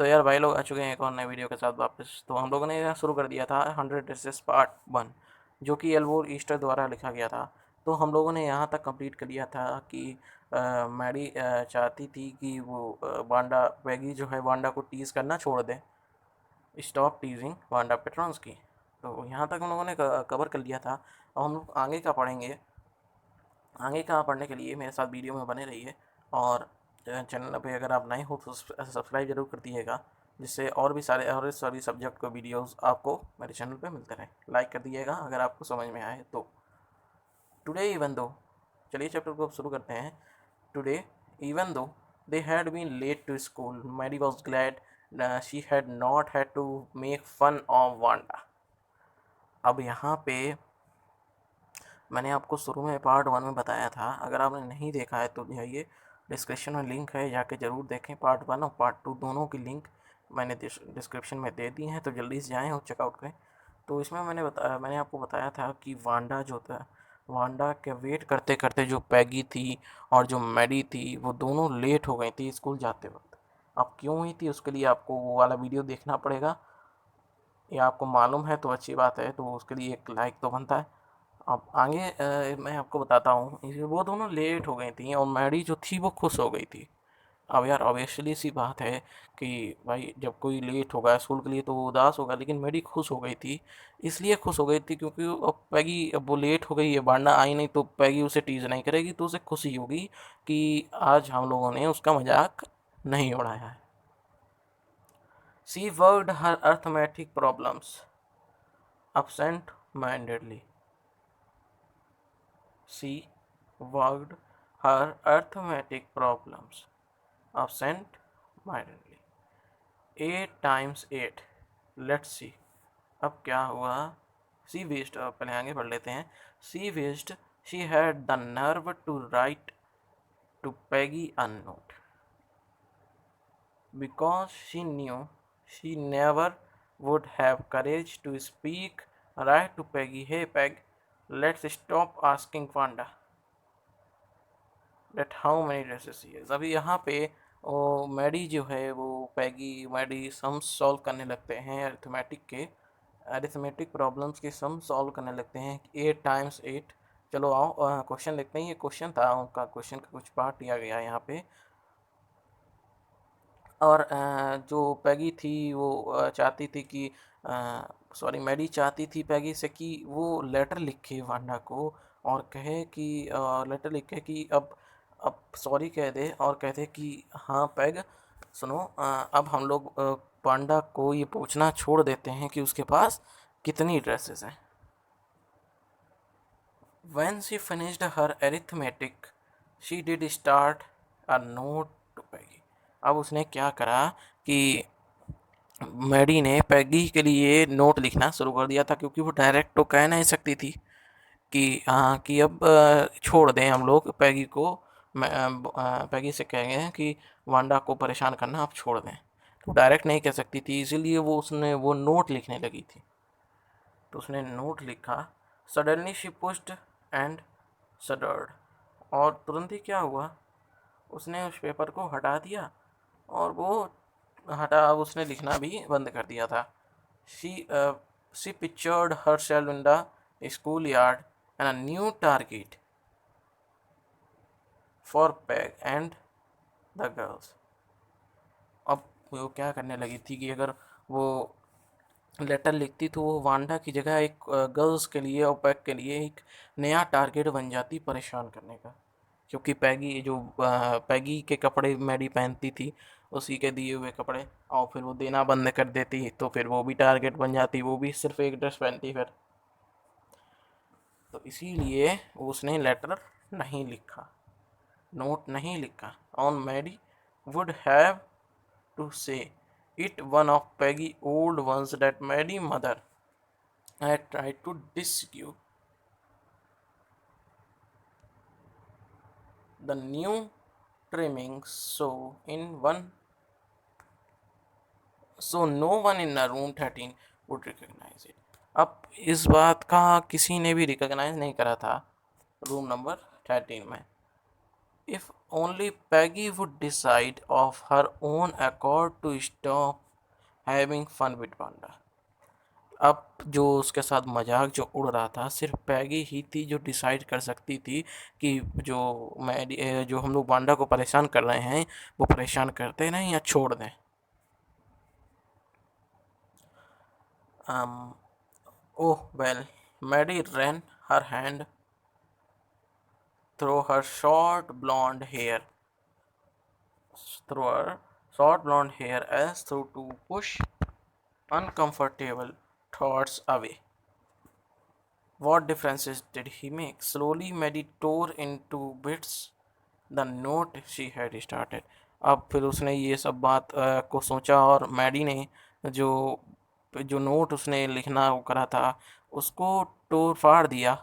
तो यार भाई लोग आ चुके हैं एक और नए वीडियो के साथ वापस। तो हम लोगों ने यहाँ शुरू कर दिया था 100 ड्रेसेस पार्ट 1, जो कि एल्बोर ईस्टर द्वारा लिखा गया था। तो हम लोगों ने यहाँ तक कंप्लीट कर लिया था कि मैरी चाहती थी कि वो वांडा पैगी जो है वांडा को टीज़ करना छोड़ दे, स्टॉप टीजिंग वांडा पेट्रॉन्स की। तो यहाँ तक हम लोगों ने कवर कर लिया था। अब हम लोग आगे का पढ़ेंगे। आगे का पढ़ने के लिए मेरे साथ वीडियो में बने रहिए, और चैनल पे अगर आप नए हो तो सब्सक्राइब जरूर कर दीजिएगा, जिससे और भी सारे और सभी सब्जेक्ट के वीडियोस आपको मेरे चैनल पे मिलते रहें। लाइक कर दीजिएगा अगर आपको समझ में आए तो। टुडे इवन दो, चलिए चैप्टर को शुरू करते हैं। Today even though they had been late to school, Mary was glad she had not had to make fun of Wanda. अब यहाँ पे मैंने आपको शुरू में पार्ट 1 में बताया था, अगर आपने नहीं देखा है तो जाइए, डिस्क्रिप्शन में लिंक है, जाके ज़रूर देखें। पार्ट 1 और पार्ट 2 दोनों की लिंक मैंने डिस्क्रिप्शन में दे दी हैं, तो जल्दी से जाएँ और चेकआउट करें। तो इसमें मैंने आपको बताया था कि वांडा जो था, वांडा के वेट करते करते जो पैगी थी और जो मैडी थी वो दोनों लेट हो गई थी स्कूल जाते वक्त। अब क्यों हुई थी उसके लिए आपको वो वाला वीडियो देखना पड़ेगा। ये आपको मालूम है तो अच्छी बात है, तो उसके लिए एक लाइक तो बनता है। अब आगे मैं आपको बताता हूँ। वो दोनों लेट हो गई थी और मैडी जो थी वो खुश हो गई थी। अब यार ऑब्वियसली सी बात है कि भाई जब कोई लेट होगा स्कूल के लिए तो वो उदास होगा, लेकिन मैडी खुश हो गई थी। इसलिए खुश हो गई थी क्योंकि अब पैगी, अब वो लेट हो गई है, बांडा आई नहीं तो पैगी उसे टीज नहीं करेगी, तो उसे खुशी होगी कि आज हम लोगों ने उसका मजाक नहीं उड़ाया है। She worked her arithmetic problems absent mindedly. She worked her arithmetic problems absent mindedly. 8 times 8. Let's see. अब क्या हुआ? She wished, पहले आगे पढ़ लेते हैं। She wished she had the nerve to write to Peggy a note, because she knew she never would have courage to speak right to Peggy. Hey Peg, let's stop asking Wanda that how many dresses he has. अभी यहाँ पे वो Maddie जो है वो पैगी Maddie sums solve करने लगते हैं, अरिथमेटिक प्रॉब्लम्स के सम सॉल्व करने लगते हैं। 8 टाइम्स 8। चलो आओ क्वेश्चन देखते हैं। ये क्वेश्चन था उनका, क्वेश्चन का कुछ पार्ट दिया गया है यहाँ पे। और जो पैगी थी वो चाहती थी कि सॉरी मैडी चाहती थी पैगी से कि वो लेटर लिखे वांडा को, और कहे कि लेटर लिखे कि अब सॉरी कह दे, और कहते कि हाँ पैग सुनो, अब हम लोग पांडा को ये पूछना छोड़ देते हैं कि उसके पास कितनी ड्रेसेस हैं। When she finished her arithmetic, she did start a note to Peggy. अब उसने क्या करा कि मैडी ने पैगी के लिए नोट लिखना शुरू कर दिया था, क्योंकि वो डायरेक्ट तो कह नहीं सकती थी कि हाँ कि अब छोड़ दें हम लोग पैगी को। पैगी से कहेंगे कि वांडा को परेशान करना आप छोड़ दें, तो डायरेक्ट नहीं कह सकती थी, इसीलिए वो नोट लिखने लगी थी। तो उसने नोट लिखा। सडनली शी पुश्ड एंड सडर्ड, और तुरंत ही क्या हुआ, उसने उस पेपर को हटा दिया, और वो अब उसने लिखना भी बंद कर दिया था। She pictured herself in the schoolyard and a new target for Peg and the girls. अब वो क्या करने लगी थी कि अगर वो लेटर लिखती तो वो वांडा की जगह एक गर्ल्स के लिए और पैग के लिए एक नया टारगेट बन जाती परेशान करने का। क्योंकि पैगी के कपड़े मैडी पहनती थी, उसी के दिए हुए कपड़े, और फिर वो देना बंद कर देती तो फिर वो भी टारगेट बन जाती, वो भी सिर्फ एक ड्रेस पहनती फिर। तो इसीलिए उसने लेटर नहीं लिखा, नोट नहीं लिखा। On Maddie would have to say it one of Peggy old ones that Maddie mother had tried to disuse. The new trimming so no one in the room 13 would recognize it. अब इस बात का किसी ने भी recognise नहीं करा था रूम नंबर 13 में। If only Peggy would decide of her own accord to stop having fun with Wanda. अब जो उसके साथ मजाक जो उड़ रहा था सिर्फ पैगी ही थी जो डिसाइड कर सकती थी कि जो जो हम लोग वांडा को परेशान कर रहे हैं वो परेशान करते रहें या छोड़ दें. um, oh well, Maddie ran her hand through her short blonde hair through her short blonde hair as though to push uncomfortable thoughts away. What differences did he make? Slowly Maddie tore into bits the note she had started. अब फिर उसने ये सब बात को सोचा और Maddie ने जो जो नोट उसने लिखना वो करा था उसको तोड़ फाड़ दिया.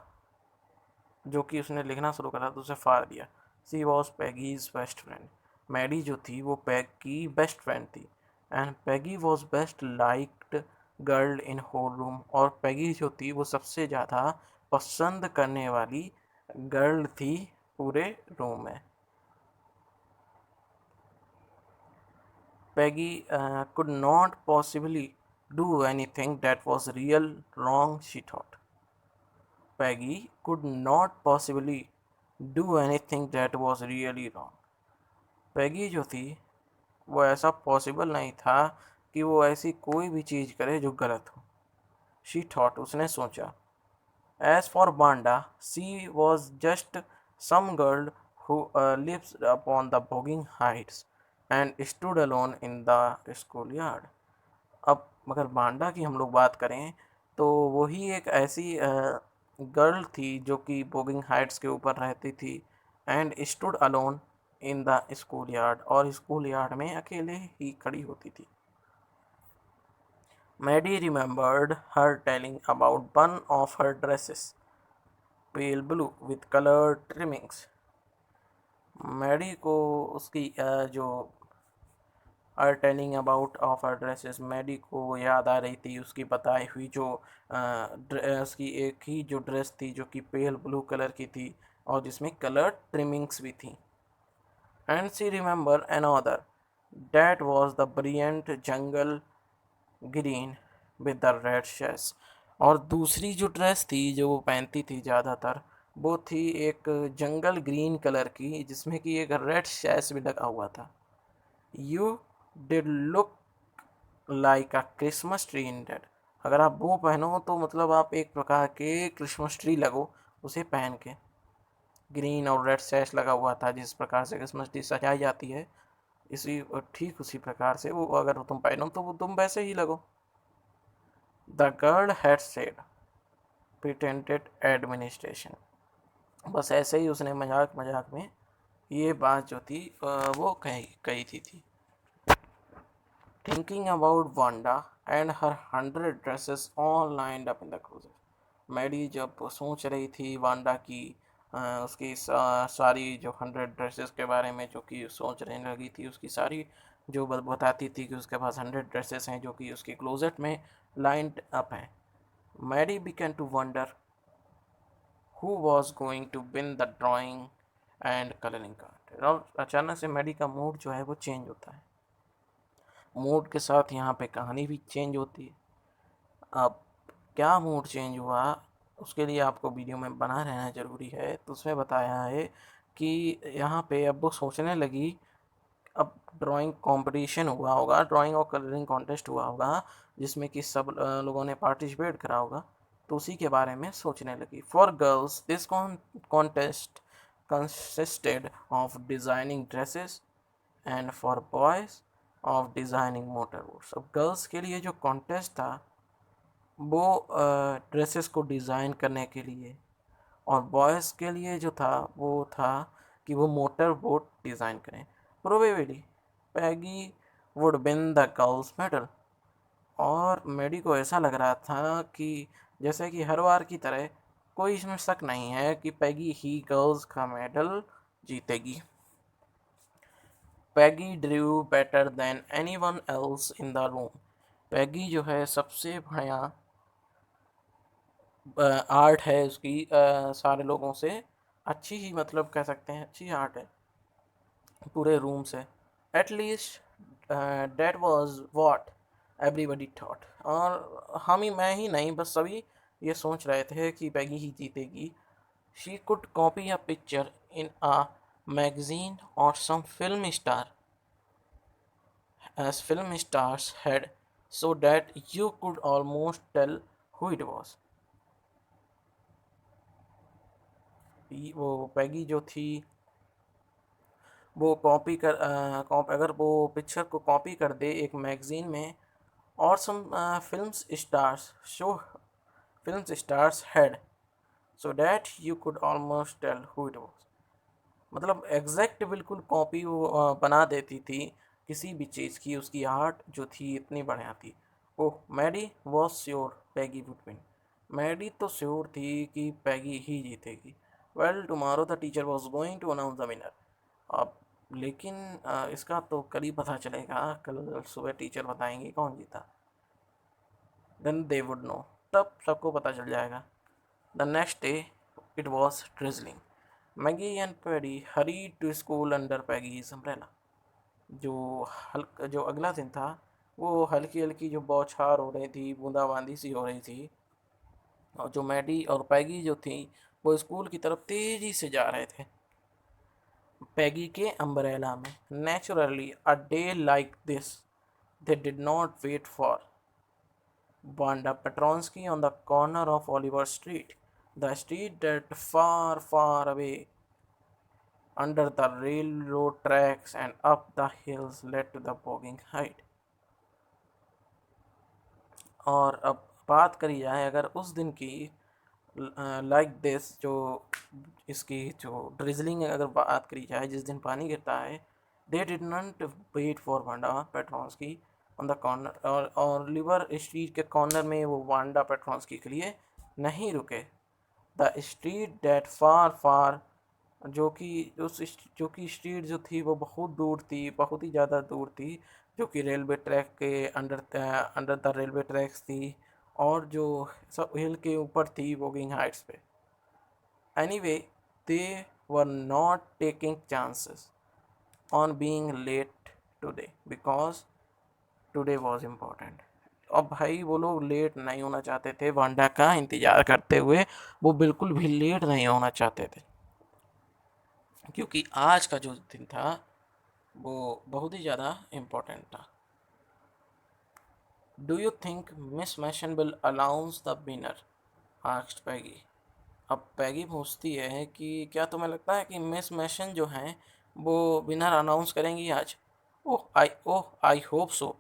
जो कि उसने लिखना शुरू करा तो उसे फाड़ दिया. She was Peggy's best friend. Maddy जो थी वो पैग की बेस्ट फ्रेंड थी. And Peggy was best liked girl in whole room. और पैगी जो थी वो सबसे ज़्यादा पसंद करने वाली गर्ल थी पूरे रूम में. Peggy could not possibly do anything that was real wrong, she thought. Peggy could not possibly do anything that was really wrong. Peggy जो थी वो ऐसा पॉसिबल नहीं था कि वो ऐसी कोई भी चीज़ करे जो गलत हो. She thought, उसने सोचा. As for Banda, she was just some girl who lives upon the bogging heights and stood alone in the schoolyard. अब मगर बांडा की हम लोग बात करें तो वही एक ऐसी गर्ल थी जो कि बोगिंग हाइट्स के ऊपर रहती थी and stood alone in the school yard. और स्कूल यार्ड में अकेले ही खड़ी होती थी. Maddie remembered her telling about one of her dresses pale blue with coloured trimmings. Maddie को उसकी जो are telling about of her dresses Maddie को याद आ रही थी उसकी बताई हुई जो उसकी एक ही जो ड्रेस थी जो कि पेल ब्लू कलर की थी और जिसमें कलर ट्रिमिंग्स भी थी. And she remember another that was the brilliant jungle green with the red sash. और दूसरी जो ड्रेस थी जो वो पहनती थी ज़्यादातर वो थी एक जंगल ग्रीन कलर की जिसमें कि एक रेड शेस भी लगा हुआ था. You did look like a Christmas tree in that. अगर आप वो पहनो तो मतलब आप एक प्रकार के क्रिसमस ट्री लगो उसे पहन के. ग्रीन और रेड सैश लगा हुआ था जिस प्रकार से क्रिसमस ट्री सजाई जाती है इसी ठीक उसी प्रकार से वो अगर तुम पहनो तो वो तुम वैसे ही लगो. The girl had said pretended administration. बस ऐसे ही उसने मजाक मजाक में ये बात जो थी वो कही थी. Thinking about Wanda and her 100 dresses all lined up in the closet. Maddie जब सोच रही थी वांडा की उसकी सारी जो 100 ड्रेसेस के बारे में जो कि सोचने लगी थी उसकी सारी जो बताती थी कि उसके पास 100 ड्रेसेस हैं जो कि उसके क्लोजेट में लाइंड अप हैं. Maddie began to wonder who was going to win the drawing and colouring card. और अचानक से मैडी का मूड जो है वो चेंज होता है. मूड के साथ यहाँ पे कहानी भी चेंज होती है. अब क्या मूड चेंज हुआ उसके लिए आपको वीडियो में बना रहना ज़रूरी है. तो उसमें बताया है कि यहाँ पे अब वो सोचने लगी. अब ड्राइंग कंपटीशन हुआ होगा ड्राइंग और कलरिंग कॉन्टेस्ट हुआ होगा जिसमें कि सब लोगों ने पार्टिसिपेट करा होगा तो उसी के बारे में सोचने लगी. For girls this contest consisted of designing dresses and for boys of designing motor boats. अब गर्ल्स के लिए जो कॉन्टेस्ट था वो ड्रेसेस को डिज़ाइन करने के लिए और बॉयज़ के लिए जो था वो था कि वो मोटर बोट डिज़ाइन करें. Probably Peggy would win the girls medal. और मैडी को ऐसा लग रहा था कि जैसे कि हर बार की तरह कोई इसमें शक नहीं है कि पैगी ही गर्ल्स का मेडल जीतेगी. Peggy drew better than anyone else in the room. Peggy जो है सबसे बढ़िया आर्ट है उसकी सारे लोगों से अच्छी ही मतलब कह सकते हैं अच्छी आर्ट है पूरे रूम से। At least that was what everybody thought. और मैं ही नहीं, बस सभी ये सोच रहे थे कि पैगी ही जीतेगी। She could copy a picture in a magazine or some film star as film stars had, so that you could almost tell who it was। वो पैगी जो थी वो अगर वो पिक्चर को कॉपी कर दे एक मैगजीन में, और some film stars head, so that you could almost tell who it was. मतलब एग्जैक्ट बिल्कुल कॉपी वो बना देती थी किसी भी चीज़ की। उसकी आर्ट जो थी इतनी बढ़िया थी। Oh, Maddy was sure Peggy would win. Maddy तो श्योर थी कि पैगी ही जीतेगी। Well, tomorrow the teacher was going to announce the winner. अब लेकिन इसका तो कल ही पता चलेगा। कल सुबह टीचर बताएंगे कौन जीता। देन दे वुड नो, तब सबको पता चल जाएगा। The next day it was drizzling. Maddie and पैडी hurried to school under Peggy's umbrella. जो अगला दिन था वो हल्की हल्की जो बौछार हो रही थी, बूंदाबांदी सी हो रही थी, और जो मैडी और पैगी जो थी वो स्कूल की तरफ तेजी से जा रहे थे पैगी के अम्ब्रेला में। Naturally a day like this they did not wait for Wanda Petronsky on the corner of Oliver Street, the street that far, far away under the railroad tracks and up the hills led to the bogging height। और अब बात करी जाए अगर उस दिन की, like this जो इसकी जो ड्रिजलिंग अगर बात करी जाए जिस दिन पानी गिरता है, they did not wait for Wanda Petronski on the corner. और ओलिवर स्ट्रीट के कॉर्नर में वो वांडा पेट्रॉन्स्की के लिए नहीं रुके। The street that far far, जो कि स्ट्रीट जो थी वो बहुत दूर थी, बहुत ही ज़्यादा दूर थी, जो कि रेलवे ट्रैक के अंडर द रेलवे ट्रैक्स थी, और जो सब हिल के ऊपर थी वॉकिंग हाइट्स पे। Anyway, they were not taking chances on being late today because today was important. अब भाई वो लोग लेट नहीं होना चाहते थे, वांडा का इंतज़ार करते हुए वो बिल्कुल भी लेट नहीं होना चाहते थे, क्योंकि आज का जो दिन था वो बहुत ही ज़्यादा इम्पोर्टेंट था। Do you think Miss Mason will announce the winner, asked Peggy. अब पैगी पूछती है कि क्या तुम्हें लगता है कि मिस मैशन जो हैं वो विनर अनाउंस करेंगी आज। ओह आई होप सो।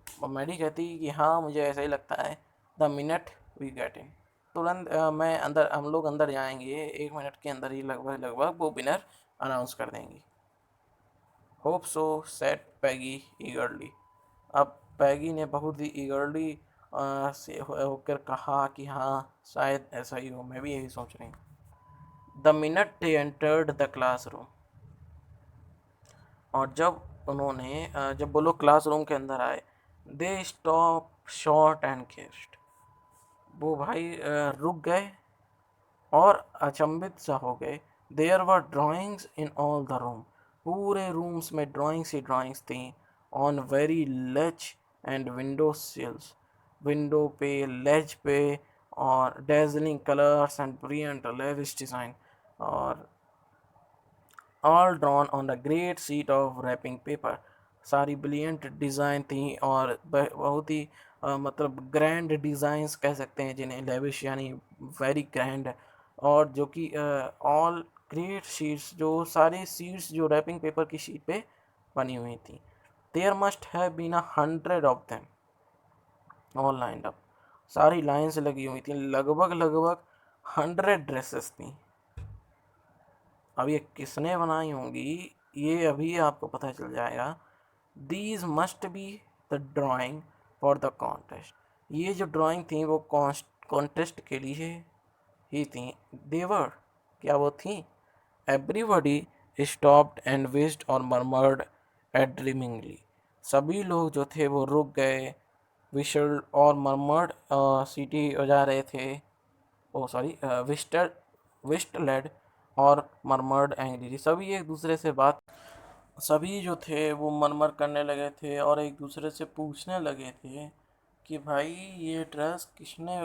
और मैडी कहती कि हाँ, मुझे ऐसा ही लगता है। The minute we get in, तुरंत हम लोग अंदर जाएंगे, 1 मिनट के अंदर ही लगभग लगभग वो विनर अनाउंस कर देंगी। होप सो, सेट पैगी ईगरली। अब पैगी ने बहुत ही ईगरली से होकर कहा कि हाँ, शायद ऐसा ही हो, मैं भी यही सोच रही हूँ। The minute they entered the classroom, और जब वो लोग क्लासरूम के अंदर आए, they stop short and gasped. वो भाई रुक गए और अचंभित सा हो गए। There were drawings in all the room, पूरे रूम्स में ड्राइंग्स ही ड्राइंग्स थी। On very ledge and window sills, window पे, लेज पे, और dazzling colours and brilliant lavish design, और all drawn on the great seat of wrapping paper. सारी brilliant design थी और बहुत ही मतलब ग्रैंड डिज़ाइंस कह सकते हैं जिन्हें, लेविश यानी वेरी ग्रैंड। और जो कि ऑल ग्रेट शीट्स, जो सारी शीट्स जो रैपिंग पेपर की शीट पे बनी हुई थी। There must have been 100 of them all lined up, सारी लाइन से लगी हुई थी, लगभग लगभग 100 ड्रेसेस थी। अब ये किसने बनाई होंगी ये अभी आपको पता चल जाएगा। These must be the drawing for the contest, ये जो ड्राइंग थी वो कॉन्टेस्ट के लिए ही थी। देवर, क्या वो थी। एवरीबडी स्टॉप्ड एंड विस्ड और मर्मर्ड एट ड्रीमिंगली, सभी लोग जो थे वो रुक गए, विशल्ड और मर्मर्ड सीटी बजा रहे थे। ओ सॉरी, विस्टर, विस्ट लेड और मर्मर्ड एंग्री, सभी एक दूसरे से बात सभी जो थे वो मरमर करने लगे थे और एक दूसरे से पूछने लगे थे कि भाई ये ड्रेस किसने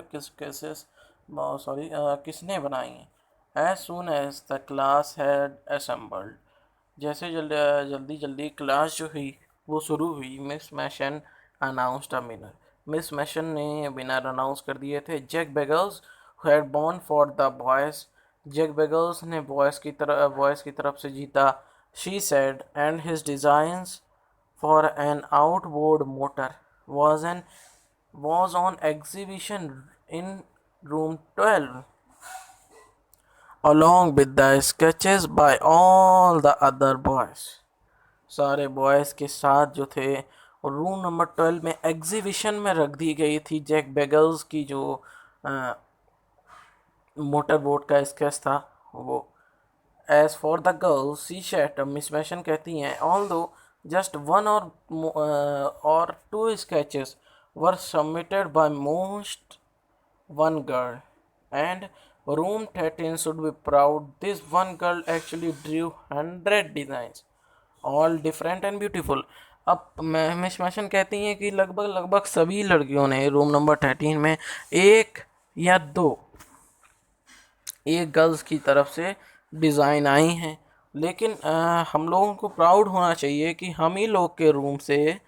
बनाई है। As soon as the class had assembled, जैसे जल्दी जल्दी क्लास जो हुई वो शुरू हुई, Miss Mason announced a winner. Miss Mason ने विनर अनाउंस कर दिए थे। Jack Beggles who had born for the boys, Jack Beggles ने बॉयज़ की तरफ से जीता। She said and his designs for an outboard motor was an was on exhibition in room 12 along with the sketches by all the other boys। सारे boys के साथ जो थे रूम नंबर 12 में एग्जीबिशन में रख दी गई थी जैक बेगल्स की जो मोटर बोट का स्केच था वो। As for the girls she said, Miss Mason कहती हैं, although just one or two sketches were submitted by most one girl, and room 13 should be proud this one girl actually drew 100 designs all different and beautiful। अब miss Mason कहती हैं कि लगभग लगभग सभी लड़कियों ने रूम नंबर 13 में एक या दो एक गर्ल्स की तरफ से डिज़ाइन आई हैं, लेकिन हम लोगों को प्राउड होना चाहिए कि हम ही लोग के रूम से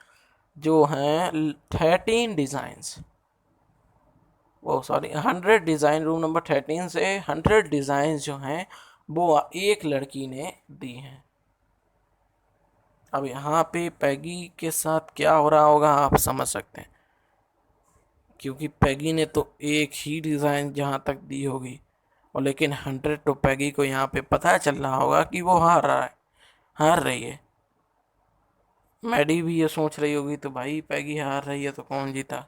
जो हैं 13 डिज़ाइंस, वो सॉरी 100 डिज़ाइन, रूम नंबर 13 से 100 डिज़ाइन जो हैं वो एक लड़की ने दी हैं। अब यहाँ पे पैगी के साथ क्या हो रहा होगा आप समझ सकते हैं, क्योंकि पैगी ने तो एक ही डिज़ाइन जहाँ तक दी होगी, और लेकिन 100 तो पैगी को यहाँ पे पता चल रहा होगा कि वो हार रही है। मैडी भी ये सोच रही होगी तो भाई पैगी हार रही है तो कौन जीता।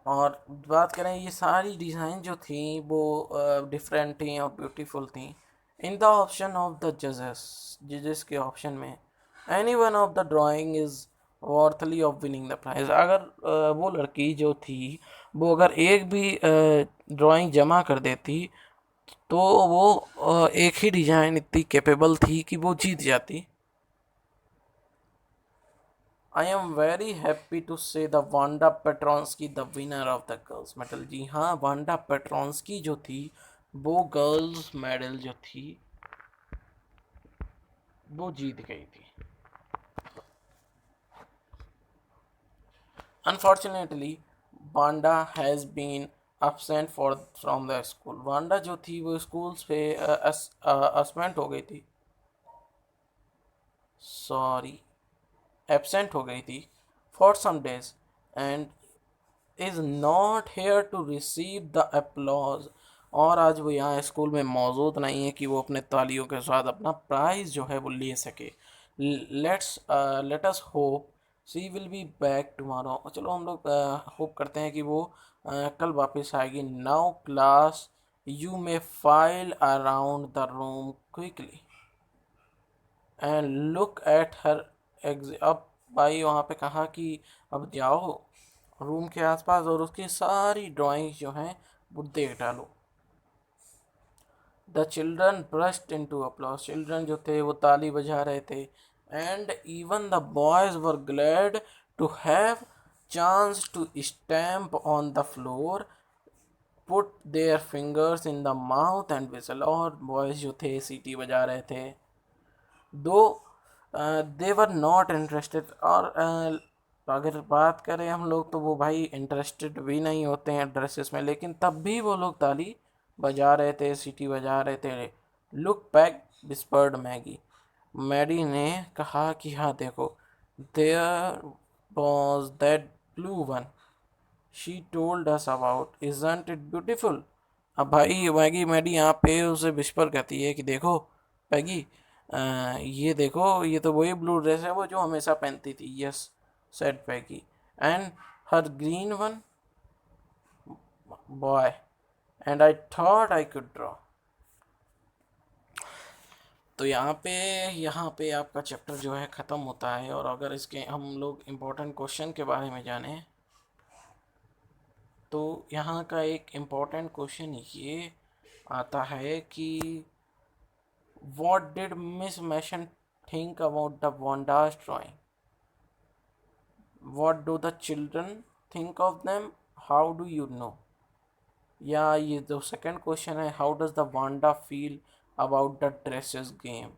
और बात करें, ये सारी डिज़ाइन जो थी वो डिफरेंट थी और ब्यूटीफुल थी। In the option of the जजेस के ऑप्शन में any one of the drawing is worthy of winning the prize. अगर वो लड़की जो थी वो अगर एक भी ड्राइंग जमा कर देती तो वो एक ही डिज़ाइन इतनी कैपेबल थी कि वो जीत जाती। I am very happy to say the Wanda Petronski the winner of the girls medal. जी हाँ, वांडा पेट्रॉन्स्की जो थी वो गर्ल्स मेडल जो थी वो जीत गई थी। Unfortunately Wanda has been absent from the school. Wanda जो थी वो स्कूल पे अब्सेंट हो गई थी, सॉरी एबसेंट हो गई थी for some days and is not here to receive the applause. और आज वो यहाँ स्कूल में मौजूद नहीं है कि वो अपने तालियों के साथ अपना प्राइज़ जो है वो ले सके। Let us hope she will be back tomorrow. चलो हम लोग होप करते हैं कि वो कल वापस आएगी। Now class you may file around the room quickly and look at her अब भाई वहाँ पे कहा कि अब जाओ रूम के आसपास और उसकी सारी ड्राइंग्स जो हैं वो देख डालो। The children burst into applause, children जो थे वो ताली बजा रहे थे। And even the boys were glad to have chance to stamp on the floor, put their fingers in the mouth and whistle. और बॉयज जो थे सीटी बजा रहे थे, दो दे वर नॉट इंटरेस्टेड। और अगर बात करें हम लोग तो वो भाई इंटरेस्टेड भी नहीं होते हैं ड्रेसेस में, लेकिन तब भी वो लोग ताली बजा रहे थे, सीटी बजा रहे थे। Look back whispered Maggie, Maddy ने कहा कि हाँ देखो, there was that blue one she told us about, isn't it beautiful. अब भाई मैगी मैडी यहाँ पे उसे विस्पर कहती है कि देखो पैगी, ये देखो ये तो वही ब्लू ड्रेस है वो जो हमेशा पहनती थी। Yes said Peggy, and her green one boy and I thought I could draw. तो यहाँ पे आपका चैप्टर जो है ख़त्म होता है। और अगर इसके हम लोग इम्पोर्टेंट क्वेश्चन के बारे में जानें तो यहाँ का एक इम्पोर्टेंट क्वेश्चन ये आता है कि What did Miss Mason think about the Wanda's drawing? What do the children think of them? How do you know? या ये जो सेकंड क्वेश्चन है, how does the Wanda feel about the dresses game?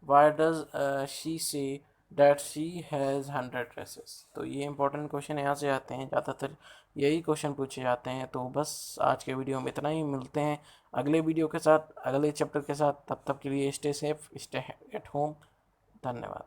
Why does she say that she has 100 dresses? तो ये important question यहाँ से आते हैं, ज़्यादातर यही क्वेश्चन पूछे जाते हैं। तो बस आज के वीडियो में इतना ही, मिलते हैं अगले वीडियो के साथ, अगले चैप्टर के साथ। तब तक के लिए stay safe, stay at home. धन्यवाद।